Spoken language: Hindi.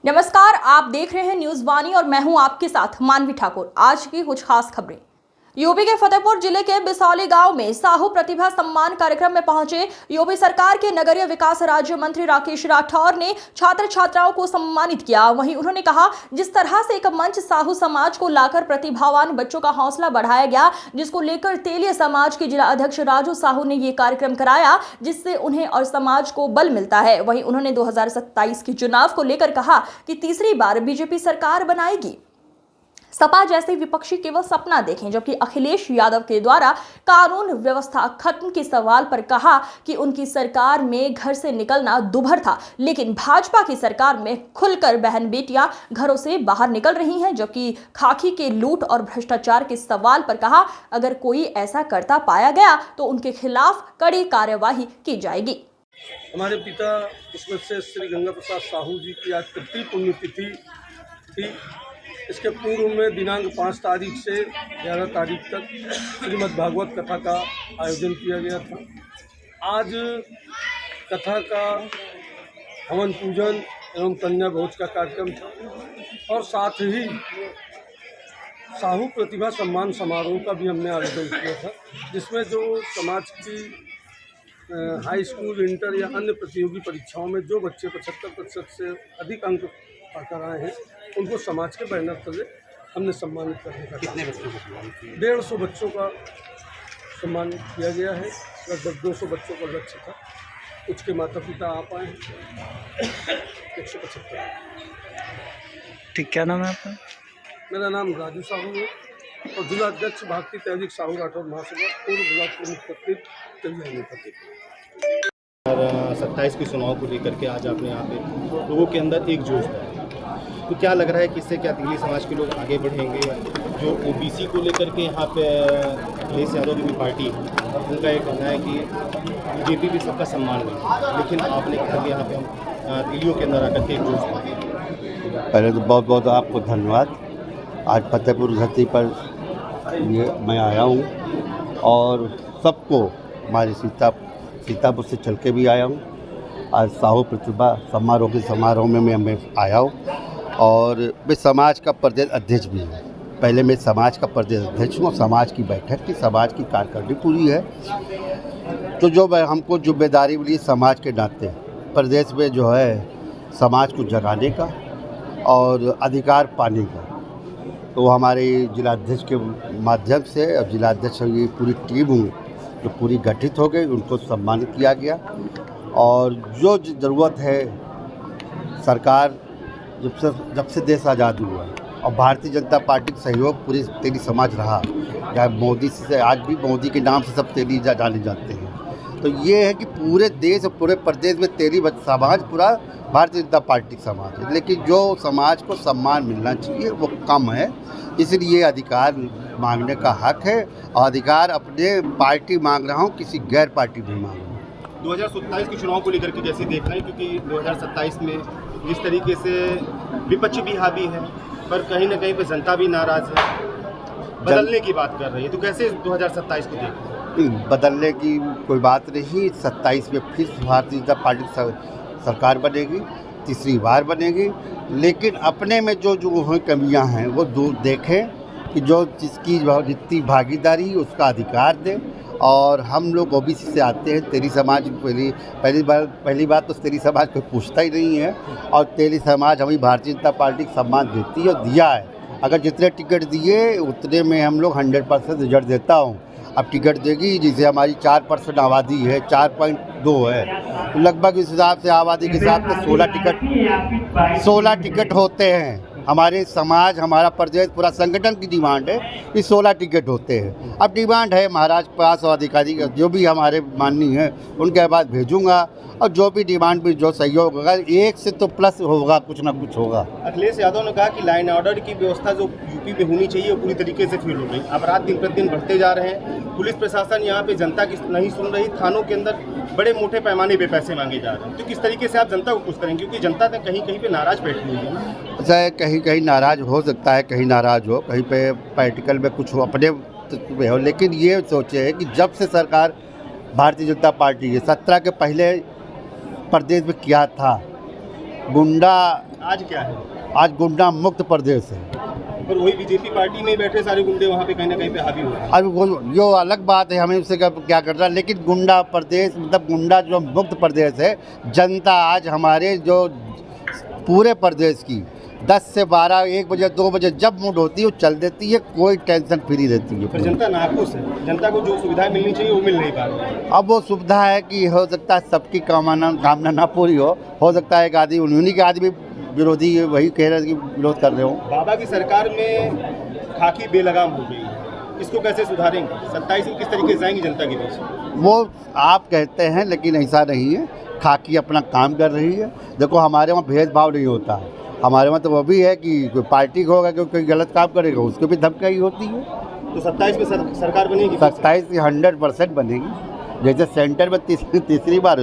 नमस्कार, आप देख रहे हैं न्यूज वाणी और मैं हूं आपके साथ मानवी ठाकुर। आज की कुछ खास खबरें। यूपी के फतेहपुर जिले के बिसौली गांव में साहू प्रतिभा सम्मान कार्यक्रम में पहुंचे यूपी सरकार के नगरीय विकास राज्य मंत्री राकेश राठौर ने छात्र छात्राओं को सम्मानित किया। वहीं उन्होंने कहा, जिस तरह से एक मंच साहू समाज को लाकर प्रतिभावान बच्चों का हौसला बढ़ाया गया, जिसको लेकर तेलिया समाज के जिला अध्यक्ष राजू साहू ने ये कार्यक्रम कराया, जिससे उन्हें और समाज को बल मिलता है। वहीं उन्होंने 2027 के चुनाव को लेकर कहा कि तीसरी बार बीजेपी सरकार बनाएगी। सपा जैसे विपक्षी केवल सपना देखें, जबकि अखिलेश यादव के द्वारा कानून व्यवस्था खत्म के सवाल पर कहा कि उनकी सरकार में घर से निकलना दुभर था, लेकिन भाजपा की सरकार में खुलकर बहन बेटियां घरों से बाहर निकल रही हैं। जबकि खाकी के लूट और भ्रष्टाचार के सवाल पर कहा, अगर कोई ऐसा करता पाया गया तो उनके खिलाफ कड़ी कार्यवाही की जाएगी। हमारे पिता इसमें से श्री गंगा प्रसाद साहू जी की आज तृतीय पुण्यतिथि थी। इसके पूर्व में दिनांक 5 तारीख से 11 तारीख तक श्रीमद् भागवत कथा का आयोजन किया गया था। आज कथा का हवन पूजन एवं कन्या भोज का कार्यक्रम था और साथ ही साहू प्रतिभा सम्मान समारोह का भी हमने आयोजन किया था, जिसमें जो समाज की हाई स्कूल, इंटर या अन्य प्रतियोगी परीक्षाओं में जो बच्चे 75% से अधिक अंक पाकर आए हैं, उनको समाज के बैनर तले हमने सम्मानित करने का। कितने बच्चों को सम्मानित किया? 150 बच्चों का सम्मान किया गया है। लगभग 200 बच्चों का लक्ष्य था। कुछ के माता पिता आ पाए हैं। 175। ठीक, क्या नाम है आपका? मेरा नाम राजू साहू है और जिला अध्यक्ष भारती तहरीक साहू राठौर महासभा, पूर्व ब्लॉक प्रमुख फतेहपुर। 27 के चुनाव को लेकर के आज आपने यहाँ पे लोगों के अंदर एक जोश है, तो क्या लग रहा है कि इससे क्या तेली समाज के लोग आगे बढ़ेंगे? जो ओबीसी को लेकर के यहाँ पे अखिलेश यादव की भी पार्टी है, उनका एक कहना है कि बीजेपी भी सबका सम्मान है, लेकिन आपने कहा कि यहाँ पे हम तेलियों के अंदर आकर के एक जोश है। पहले तो बहुत बहुत आपको धन्यवाद। आज फतेहपुर धरती पर ये मैं आया हूँ और सबको हमारे सीतापुर से चल के भी आया हूँ। आज साहू प्रतिभा समारोह में मैं आया हूँ और मैं समाज का प्रदेश अध्यक्ष भी हूँ। पहले मैं समाज का प्रदेश अध्यक्ष हूँ। समाज की बैठक की, समाज की कार्यकारिणी पूरी है, तो जो हमको जिम्मेदारी मिली समाज के नाते प्रदेश में जो है समाज को जगाने का और अधिकार पाने का, तो हमारे जिलाध्यक्ष के माध्यम से और जिलाध्यक्ष की पूरी टीम जो पूरी गठित हो गई, उनको सम्मानित किया गया। और जो ज़रूरत है, सरकार जब से देश आज़ाद हुआ और भारतीय जनता पार्टी का सहयोग पूरी तेली समाज रहा, चाहे मोदी से, आज भी मोदी के नाम से सब तेली जाने जाते हैं। तो ये है कि पूरे देश और पूरे प्रदेश में तेली समाज पूरा भारतीय जनता पार्टी समाज है, लेकिन जो समाज को सम्मान मिलना चाहिए वो कम है। इसलिए अधिकार मांगने का हक है और अधिकार अपने पार्टी मांग रहा हूँ, किसी गैर पार्टी नहीं मांग रहा हूँ। 2027 के चुनाव को लेकर के कैसे देख रहे हैं, क्योंकि 2027 में जिस तरीके से विपक्ष भी हावी है, पर कहीं ना कहीं पे जनता भी नाराज़ है, बदलने की बात कर रही है, तो कैसे 2027 को देख रहे हैं? बदलने की कोई बात नहीं। 27 में फिर भारतीय जनता पार्टी सरकार बनेगी, तीसरी बार बनेगी, लेकिन अपने में जो कमियां हैं वो दूर देखें कि जो जिसकी जितनी भागीदारी उसका अधिकार दें। और हम लोग ओबीसी से आते हैं, तेली समाज पहली बात तो तेली समाज कोई पूछता ही नहीं है और तेली समाज हमें भारतीय जनता पार्टी को सम्मान देती है और दिया है। अगर जितने टिकट दिए उतने में हम लोग 100% रिजल्ट देता हूँ। अब टिकट देगी, जिसे हमारी 4% आबादी है, 4.2 है, तो लगभग इस हिसाब से आबादी के हिसाब से 16 टिकट होते हैं। हमारे समाज, हमारा प्रदेश, पूरा संगठन की डिमांड है कि 16 टिकट होते हैं। अब डिमांड है महाराज पास और अधिकारी जो भी हमारे माननीय हैं उनके बाद भेजूंगा, और जो भी डिमांड भी जो सहयोग होगा, एक से तो प्लस होगा, कुछ ना कुछ होगा। अखिलेश यादव ने कहा कि लाइन ऑर्डर की व्यवस्था जो यूपी में होनी चाहिए वो पूरी तरीके से फेल हो गई। अपराध दिन प्रतिदिन बढ़ते जा रहे हैं, पुलिस प्रशासन यहाँ पे जनता की नहीं सुन रही, थानों के अंदर बड़े मोटे पैमाने पे पैसे मांगे जा रहे हैं। तो किस तरीके से आप जनता को खुश करेंगे, क्योंकि जनता तो कहीं कहीं पे नाराज बैठी हुई है ना? ऐसा है, कहीं कहीं नाराज हो सकता है, कहीं नाराज हो, कहीं पे पॉलिटिकल में कुछ हो, अपने में हो, लेकिन ये सोचे है कि जब से सरकार भारतीय जनता पार्टी है, 17 के पहले प्रदेश में क्या था, गुंडा आज क्या है? आज गुंडा मुक्त प्रदेश है। पर वही बीजेपी पार्टी में बैठे सारे गुंडे वहाँ पे कहीं ना कहीं पे हावी हो रहे हैं। अब जो अलग बात है, हमें उससे क्या करना, लेकिन गुंडा प्रदेश मतलब गुंडा जो मुक्त प्रदेश है, जनता आज हमारे जो पूरे प्रदेश की 10 से 12, 1 बजे 2 बजे जब मूड होती है वो चल देती है, कोई टेंशन फ्री रहती है। पर जनता नाखुश है, जनता को जो सुविधाएं मिलनी चाहिए वो मिल नहीं पा रही है। अब वो सुविधा है कि हो सकता है सबकी कामना ना पूरी हो सकता है एक आदमी उन्हीं के आदमी विरोधी वही कह रहे हैं कि विरोध कर रहे हो। बाबा की सरकार में खाकी बेलगाम हो गई है, इसको कैसे सुधारेंगे? 27 में किस तरीके से जाएंगी जनता के बीच? वो आप कहते हैं, लेकिन ऐसा नहीं है। खाकी अपना काम कर रही है। देखो हमारे वहाँ भेदभाव नहीं होता है, हमारे वहाँ तो वो भी है कि कोई पार्टी को होगा, कोई गलत काम करेगा उसको भी धमकी होती है। तो 27 में सरकार बनेगी? 27 की 100% बनेगी, जैसे सेंटर में तीसरी बार